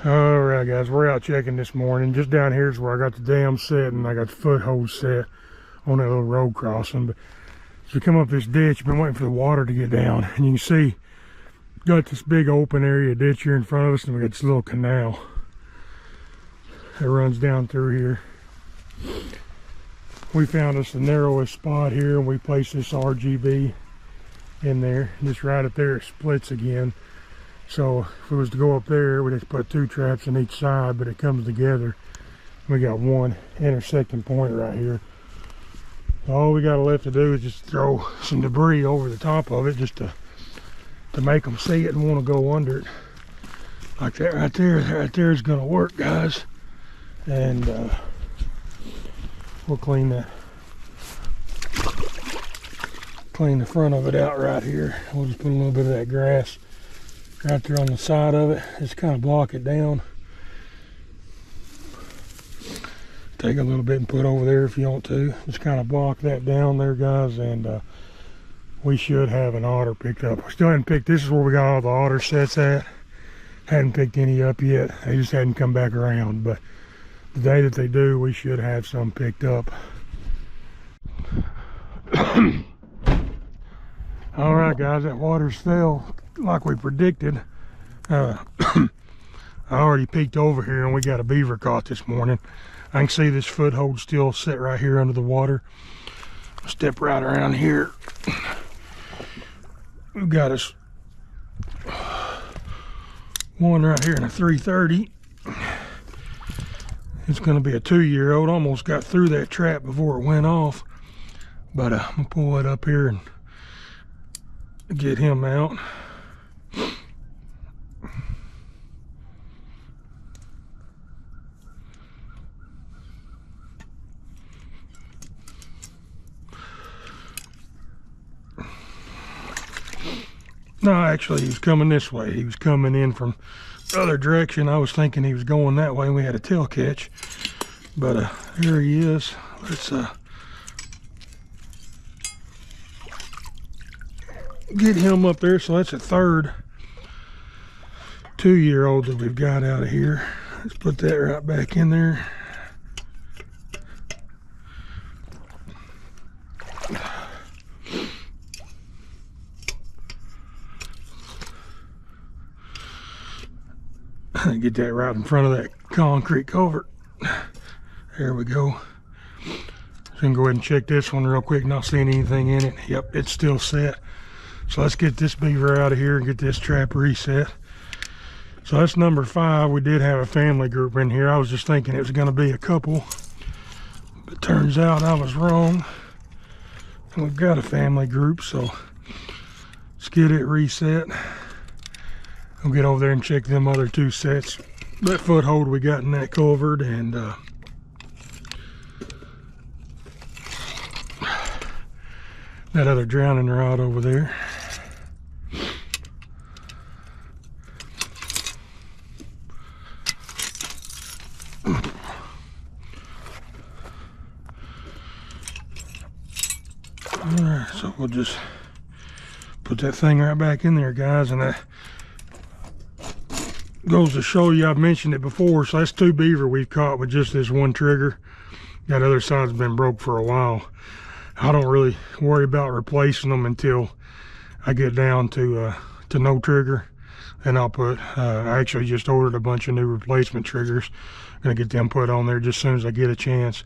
All right, guys, we're out checking this morning. Just down here is where I got the dam set, and I got the foothold set on that little road crossing. But as we come up this ditch, I've been waiting for the water to get down, and you can see got this big open area ditch here in front of us, and we got this little canal that runs down through here. We found us the narrowest spot here, and we placed this RGB in there. Just right up there, it splits again. So if we was to go up there, we'd have to put 2 traps on each side, but it comes together. We got one intersecting point right here. All we got left to do is just throw some debris over the top of it, just to make them see it and want to go under it. Like that right there. That right there is going to work, guys. And we'll clean the front of it out right here. We'll just put a little bit of that grass right there on the side of it. Just kind of block it down. Take a little bit and put over there if you want to. Just kind of block that down there, guys, and we should have an otter picked up. We still hadn't picked, this is where we got all the otter sets at. Hadn't picked any up yet. They just hadn't come back around, but the day that they do, we should have some picked up. All right, guys, that water's fell like we predicted. I already peeked over here, and we got a beaver caught this morning. I can see this foothold still set right here under the water. Step right around here. We've got us one right here in a 330. It's going to be a 2-year-old. Almost got through that trap before it went off. But I'm going to pull it up here and get him out. No, actually, he was coming this way. He was coming in from the other direction. I was thinking he was going that way. We had a tail catch. But here he is. Let's get him up there. So that's a third 2-year-old that we've got out of here. Let's put that right back in there. Get that right in front of that concrete culvert. There we go. So we can go ahead and check this one real quick. Not seeing anything in it. Yep, it's still set. So let's get this beaver out of here and get this trap reset. So that's number 5. We did have a family group in here. I was just thinking it was going to be a couple, but turns out I was wrong. And we've got a family group, so let's get it reset. We'll get over there and check them other 2 sets. That foothold we got in that culvert, and that other drowning rod over there. Alright, so we'll just put that thing right back in there, guys, and that goes to show you, I've mentioned it before, so that's 2 beaver we've caught with just this one trigger. That other side's been broke for a while. I don't really worry about replacing them until I get down to no trigger. And I'll put, I actually just ordered a bunch of new replacement triggers. I'm gonna get them put on there just as soon as I get a chance.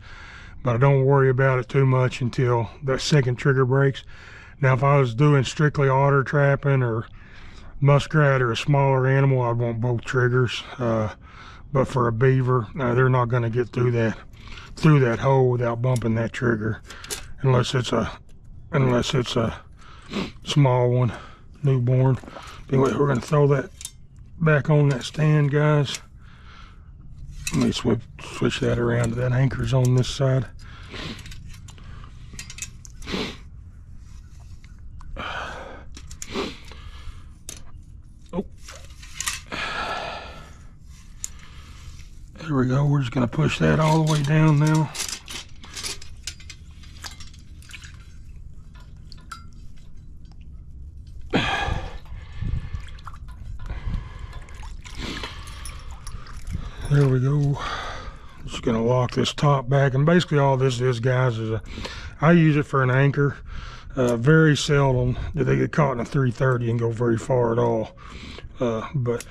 But I don't worry about it too much until that second trigger breaks. Now, if I was doing strictly otter trapping or muskrat or a smaller animal, I'd want both triggers. But for a beaver, they're not going to get through that hole without bumping that trigger, unless it's a small one, newborn. Anyway, we're going to throw that back on that stand, guys. Let me switch that around. That anchor's on this side. There we go. We're just going to push that all the way down now. There we go. Just gonna lock this top back, and basically all this is, guys, is I use it for an anchor. Very seldom do they get caught in a 330 and go very far at all. But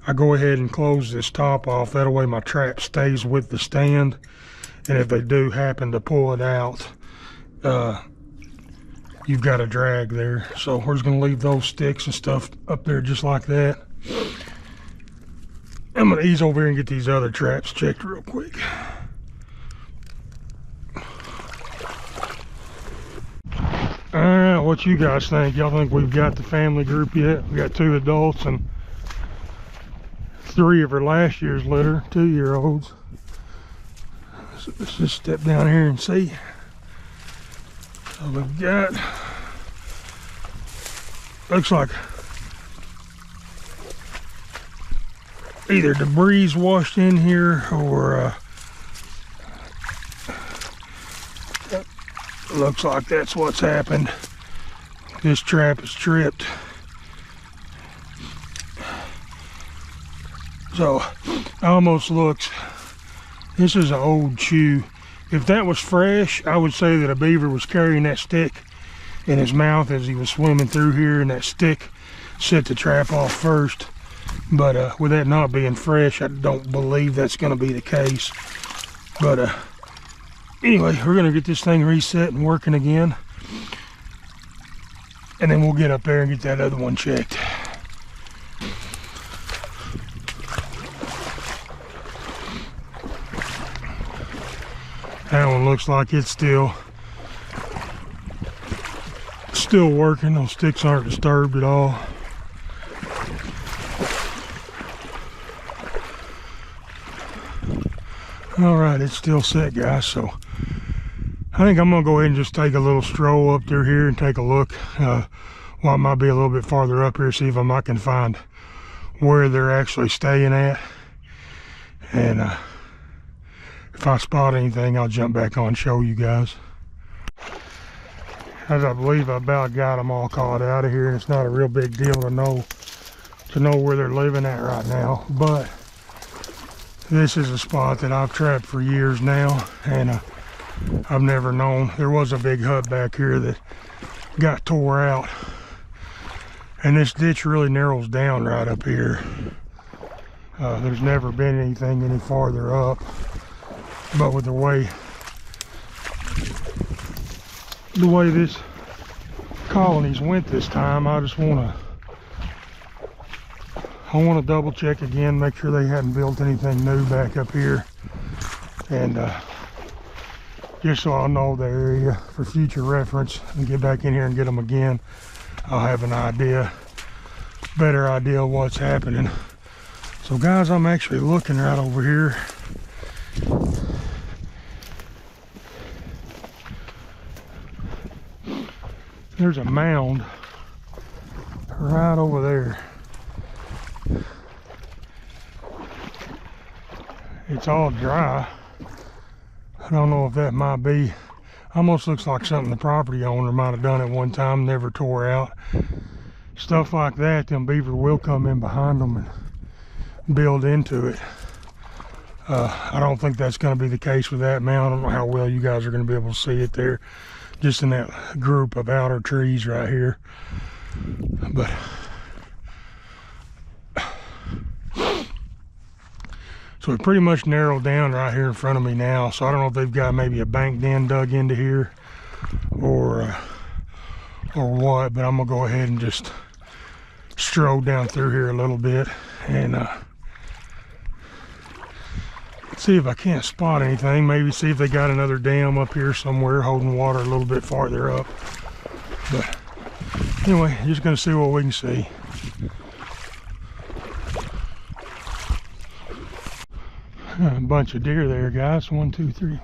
I go ahead and close this top off. That way my trap stays with the stand, and if they do happen to pull it out, you've got a drag there. So we're just gonna leave those sticks and stuff up there just like that. I'm gonna ease over here and get these other traps checked real quick. All right, what you guys think? Y'all think we've got the family group yet? We got 2 adults and 3 of her last year's litter, 2-year-olds. So let's just step down here and see. So we've got, looks like either debris washed in here or looks like that's what's happened. This trap is tripped. So almost looks, this is an old chew. If that was fresh, I would say that a beaver was carrying that stick in his mouth as he was swimming through here, and that stick set the trap off first. But with that not being fresh, I don't believe that's going to be the case. But anyway, we're going to get this thing reset and working again, and then we'll get up there and get that other one checked. That one looks like it's still working. Those sticks aren't disturbed at all. All right, it's still set, guys. So I think I'm gonna go ahead and just take a little stroll up through here and take a look. Well, I might be a little bit farther up here, see if I can find where they're actually staying at. And if I spot anything, I'll jump back on and show you guys. As I believe I about got them all caught out of here, and it's not a real big deal to know where they're living at right now. But this is a spot that I've trapped for years now, and I've never known. There was a big hut back here that got tore out, and this ditch really narrows down right up here. There's never been anything any farther up, but with the way this colonies went this time, I want to double check again, make sure they hadn't built anything new back up here, and just so I'll know the area for future reference and get back in here and get them again. I'll have an better idea of what's happening. So guys, I'm actually looking right over here. There's a mound right over there. It's all dry. I don't know if that might be, almost looks like something the property owner might have done at one time, never tore out. Stuff like that, them beaver will come in behind them and build into it. I don't think that's going to be the case with that mound. I don't know how well you guys are going to be able to see it there, just in that group of outer trees right here. But so it pretty much narrowed down right here in front of me now. So I don't know if they've got maybe a bank den dug into here or what, but I'm gonna go ahead and just stroll down through here a little bit and see if I can't spot anything. Maybe see if they got another dam up here somewhere holding water a little bit farther up. But anyway, just gonna see what we can see. A bunch of deer there, guys. 1, 2, 3.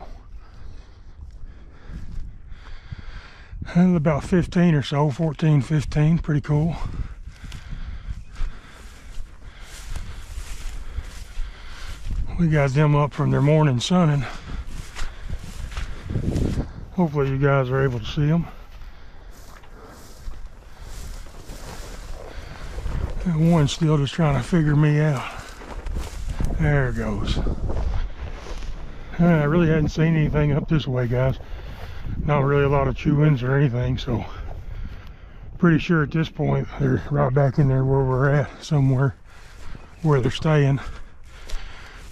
And about 15 or so, 14, 15. Pretty cool. We got them up from their morning sunning. Hopefully you guys are able to see them. And one's still just trying to figure me out. There it goes. I really hadn't seen anything up this way, guys. Not really a lot of chew-ins or anything, so pretty sure at this point they're right back in there where we're at, somewhere where they're staying.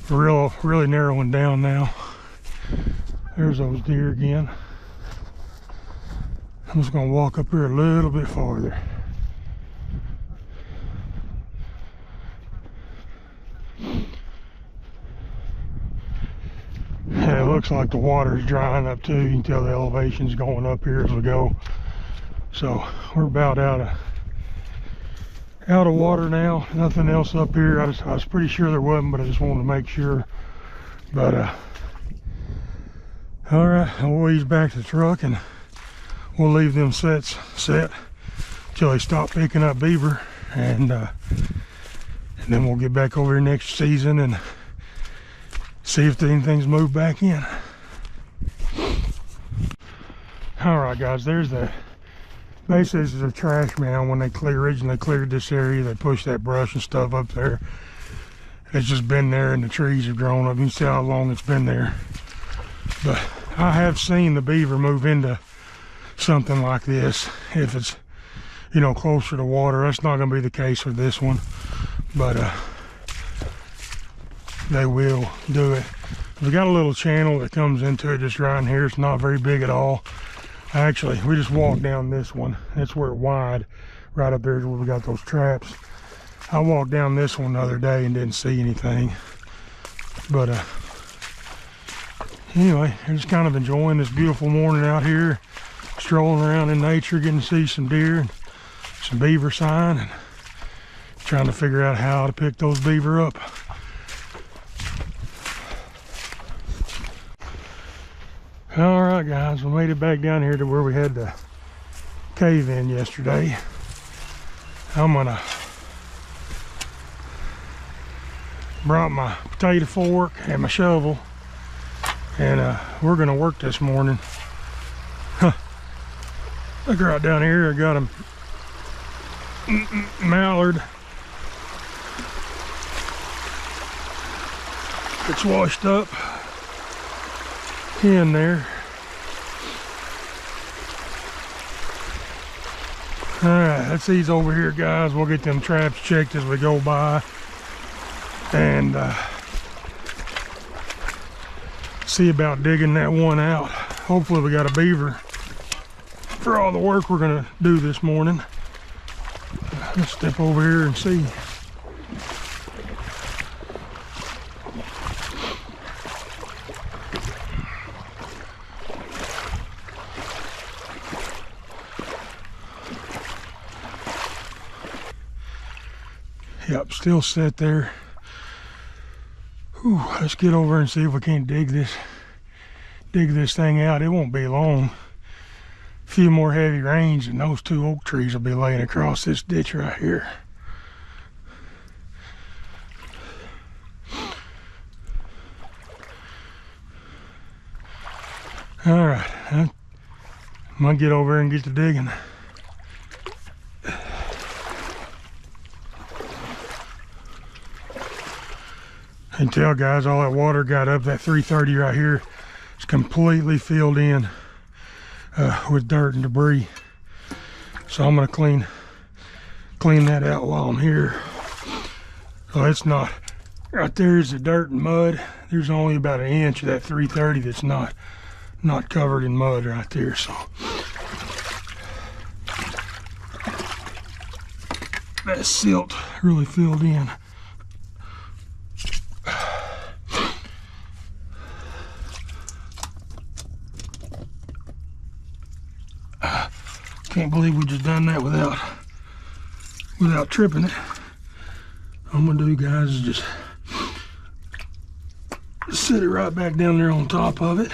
Really narrowing down now. There's those deer again. I'm just gonna walk up here a little bit farther. Yeah, it looks like the water's drying up too. You can tell the elevation's going up here as we go. So we're about out of water now. Nothing else up here. I was pretty sure there wasn't, but I just wanted to make sure. But all right, I'll ease back to the truck and we'll leave them sets set until they stop picking up beaver, and then we'll get back over here next season and see if anything's moved back in. All right, guys, there's the. Basically, this is a trash mound. When they originally cleared this area, they pushed that brush and stuff up there. It's just been there, and the trees have grown up. You can see how long it's been there. But I have seen the beaver move into something like this if it's, you know, closer to water. That's not going to be the case for this one, but they will do it. We got a little channel that comes into it just right in here. It's not very big at all. Actually, we just walked down this one. That's where it's wide. Right up there is where we got those traps. I walked down this one the other day and didn't see anything. But anyway, I'm just kind of enjoying this beautiful morning out here, strolling around in nature, getting to see some deer and some beaver sign, and trying to figure out how to pick those beaver up. All right, guys, we made it back down here to where we had the cave in yesterday. I'm gonna brought my potato fork and my shovel, and we're gonna work this morning. Look right down here, I got a mallard. It's washed up in there. All right, let's ease over here, guys. We'll get them traps checked as we go by, and see about digging that one out. Hopefully we got a beaver for all the work we're gonna do this morning. Let's step over here and see. Yep, still set there. Whew, let's get over and see if we can't dig this thing out. It won't be long. A few more heavy rains and those two oak trees will be laying across this ditch right here. All right, I'm gonna get over and get to digging. And tell, guys, all that water got up. That 330 right here is completely filled in with dirt and debris. So I'm gonna clean that out while I'm here. So it's not, right there is the dirt and mud. There's only about an inch of that 330 that's not covered in mud right there. So that silt really filled in. Can't believe we just done that without tripping it. What I'm gonna do, guys, is just set it right back down there on top of it.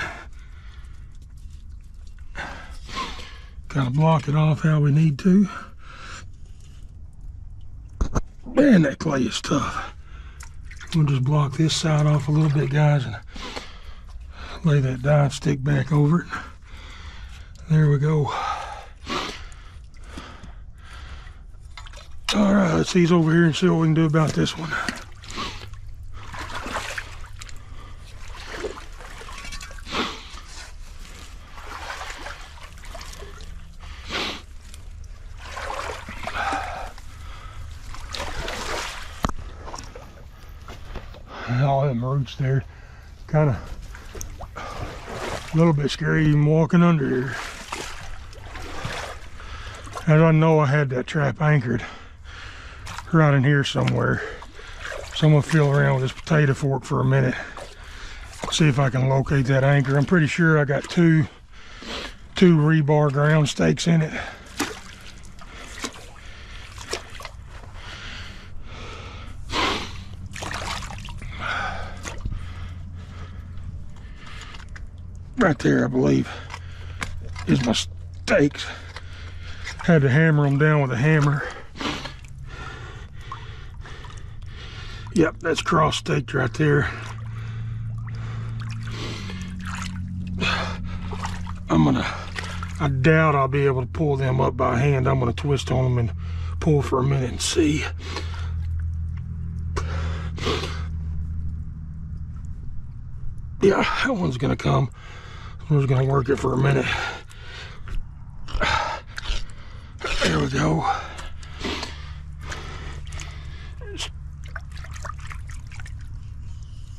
Kind of block it off how we need to. Man, that clay is tough. We'll just block this side off a little bit, guys, and lay that dive stick back over it. There we go. All right, let's ease over here and see what we can do about this one. All them roots there, kind of a little bit scary even walking under here. And I know I had that trap anchored right in here somewhere. So I'm gonna feel around with this potato fork for a minute, see if I can locate that anchor. I'm pretty sure I got two rebar ground stakes in it. Right there, I believe, is my stakes. Had to hammer them down with a hammer. Yep, that's cross staked right there. I doubt I'll be able to pull them up by hand. I'm gonna twist on them and pull for a minute and see. Yeah, that one's gonna come. I'm just gonna work it for a minute. There we go. Let's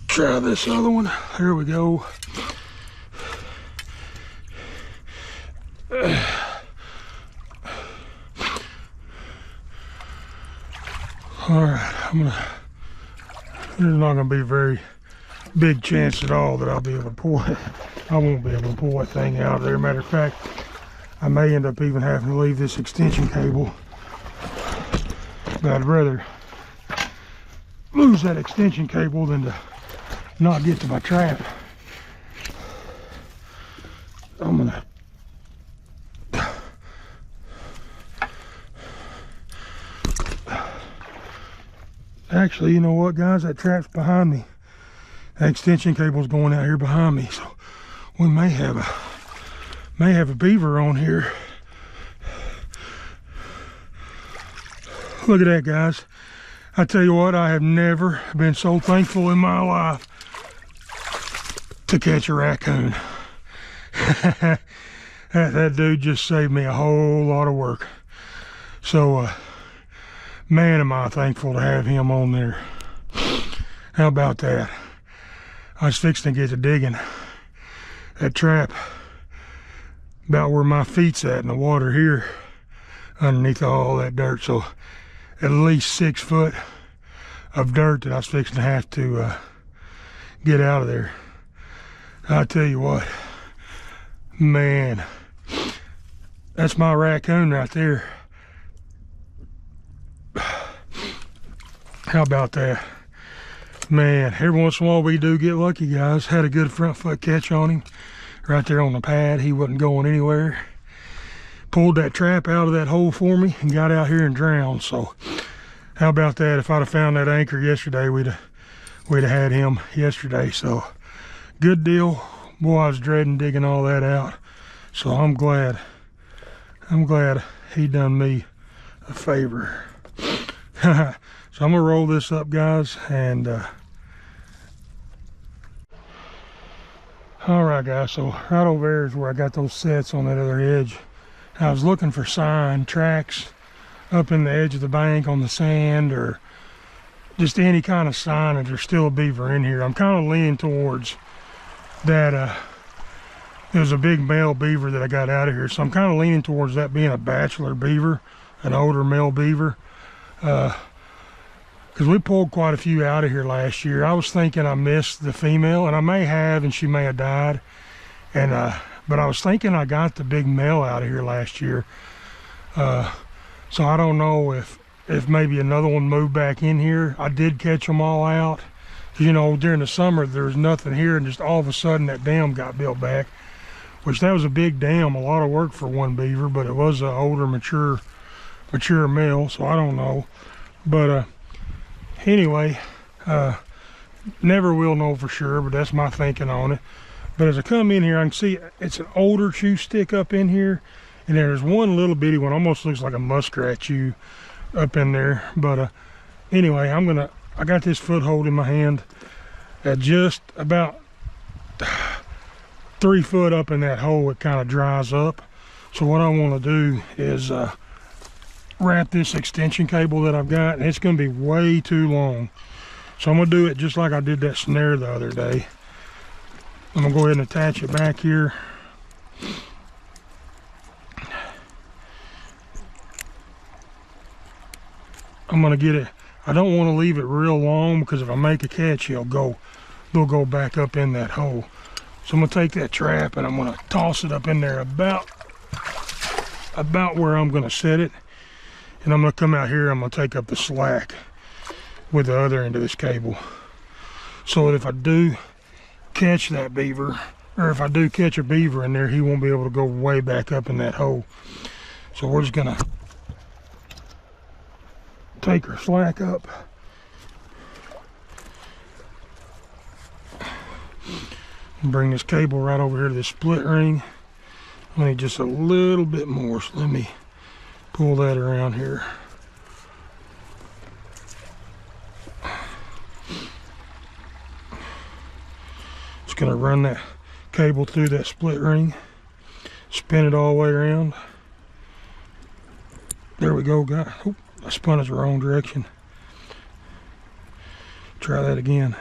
try this other one. There we go. All right, there's not gonna be a very big chance at all that I'll be able to pull it. I won't be able to pull that thing out of there. Matter of fact, I may end up even having to leave this extension cable, but I'd rather lose that extension cable than to not get to my trap. I'm gonna actually, you know what, guys, that trap's behind me. That extension cable's going out here behind me, so we may have a beaver on here. Look at that, guys. I tell you what, I have never been so thankful in my life to catch a raccoon. that dude just saved me a whole lot of work. So man, am I thankful to have him on there. How about that? I was fixing to get to digging that trap about where my feet's at in the water here, underneath all that dirt. So at least 6 foot of dirt that I was fixing to have to get out of there. I tell you what, man, that's my raccoon right there. How about that? Man, every once in a while we do get lucky, guys. Had a good front foot catch on him right there on the pad. He wasn't going anywhere. Pulled that trap out of that hole for me and got out here and drowned. So how about that? If I'd have found that anchor yesterday, we'd have had him yesterday. So good deal. Boy, I was dreading digging all that out. So I'm glad he done me a favor. So I'm gonna roll this up, guys, and all right, guys, so right over there is where I got those sets on that other edge. I was looking for sign tracks up in the edge of the bank on the sand, or just any kind of sign that there's still a beaver in here. I'm kind of leaning towards that. There's a big male beaver that I got out of here, so I'm kind of leaning towards that being a bachelor beaver, an older male beaver. Because we pulled quite a few out of here last year. I was thinking I missed the female, and I may have, and she may have died. And but I was thinking I got the big male out of here last year. So I don't know if maybe another one moved back in here. I did catch them all out. You know, during the summer there was nothing here, and just all of a sudden that dam got built back, which that was a big dam, a lot of work for one beaver, but it was an older, mature male, so I don't know. But anyway, never will know for sure, but that's my thinking on it. But as I come in here, I can see it's an older chew stick up in here, and there's one little bitty one, almost looks like a muskrat chew up in there. But anyway, I got this foothold in my hand at just about 3 foot up in that hole. It kind of dries up. So what I want to do is wrap this extension cable that I've got, and it's going to be way too long So I'm gonna do it just like I did that snare the other day. I'm gonna go ahead and attach it back here. I'm gonna get it. I don't want to leave it real long because if I make a catch, they'll go back up in that hole. So I'm gonna take that trap and I'm gonna toss it up in there about where I'm gonna set it. And I'm gonna come out here, I'm gonna take up the slack with the other end of this cable. So that if I do catch that beaver, or if I do catch a beaver in there, he won't be able to go way back up in that hole. So we're just gonna take our slack up. And bring this cable right over here to this split ring. I need just a little bit more, so let me pull that around here. Just gonna run that cable through that split ring, spin it all the way around. There we go, guys. Oh, I spun it the wrong direction. Try that again.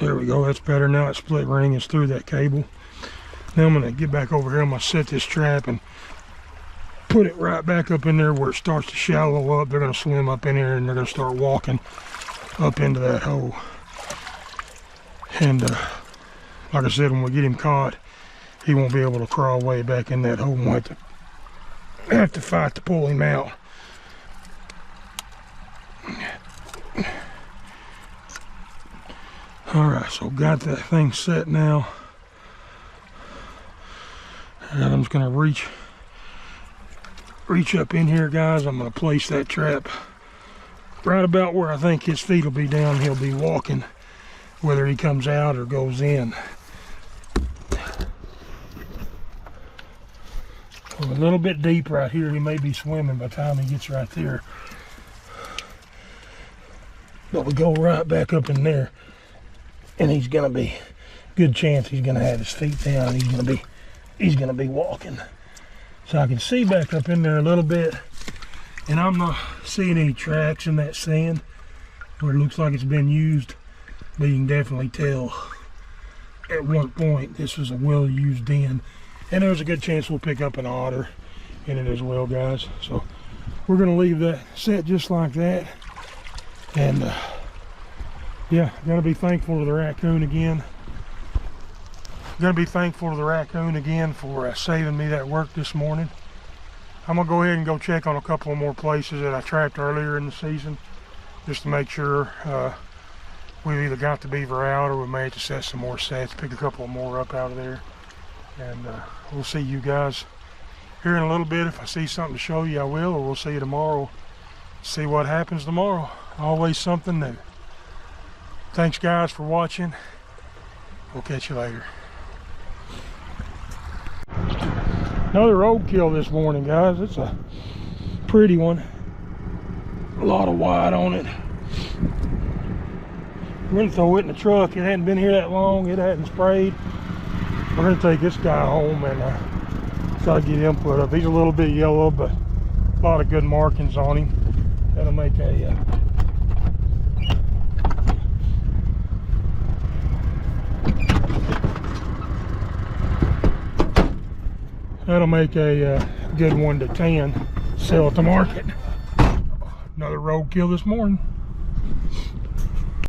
There we go, that's better. Now that split ring is through that cable. Now I'm gonna get back over here. I'm gonna set this trap and put it right back up in there where it starts to shallow up. They're gonna swim up in here and they're gonna start walking up into that hole. And like I said, when we get him caught, he won't be able to crawl way back in that hole. We'll have to fight to pull him out. All right, so got that thing set now. And I'm just gonna reach up in here, guys. I'm gonna place that trap right about where I think his feet will be down. He'll be walking, whether he comes out or goes in. So a little bit deep right here. He may be swimming by the time he gets right there. But we go right back up in there. And he's gonna be, good chance he's gonna have his feet down and he's gonna be walking. So I can see back up in there a little bit, and I'm not seeing any tracks in that sand where it looks like it's been used, but you can definitely tell at one point this was a well-used den, and there's a good chance we'll pick up an otter in it as well, guys. So we're gonna leave that set just like that, and yeah, gotta be thankful to the raccoon again. Gonna be thankful to the raccoon again for saving me that work this morning. I'm gonna go ahead and go check on a couple of more places that I trapped earlier in the season, just to make sure we've either got the beaver out or we may have to set some more sets, pick a couple more up out of there. And we'll see you guys here in a little bit. If I see something to show you, I will, or we'll see you tomorrow. See what happens tomorrow. Always something new. Thanks guys for watching. We'll catch you later. Another roadkill this morning, guys. It's a pretty one. A lot of white on it. We're gonna throw it in the truck. It hadn't been here that long. It hadn't sprayed. We're gonna take this guy home and try to get him put up. He's a little bit yellow, but a lot of good markings on him. That'll make a good one to tan, sell at the market. Another roadkill this morning.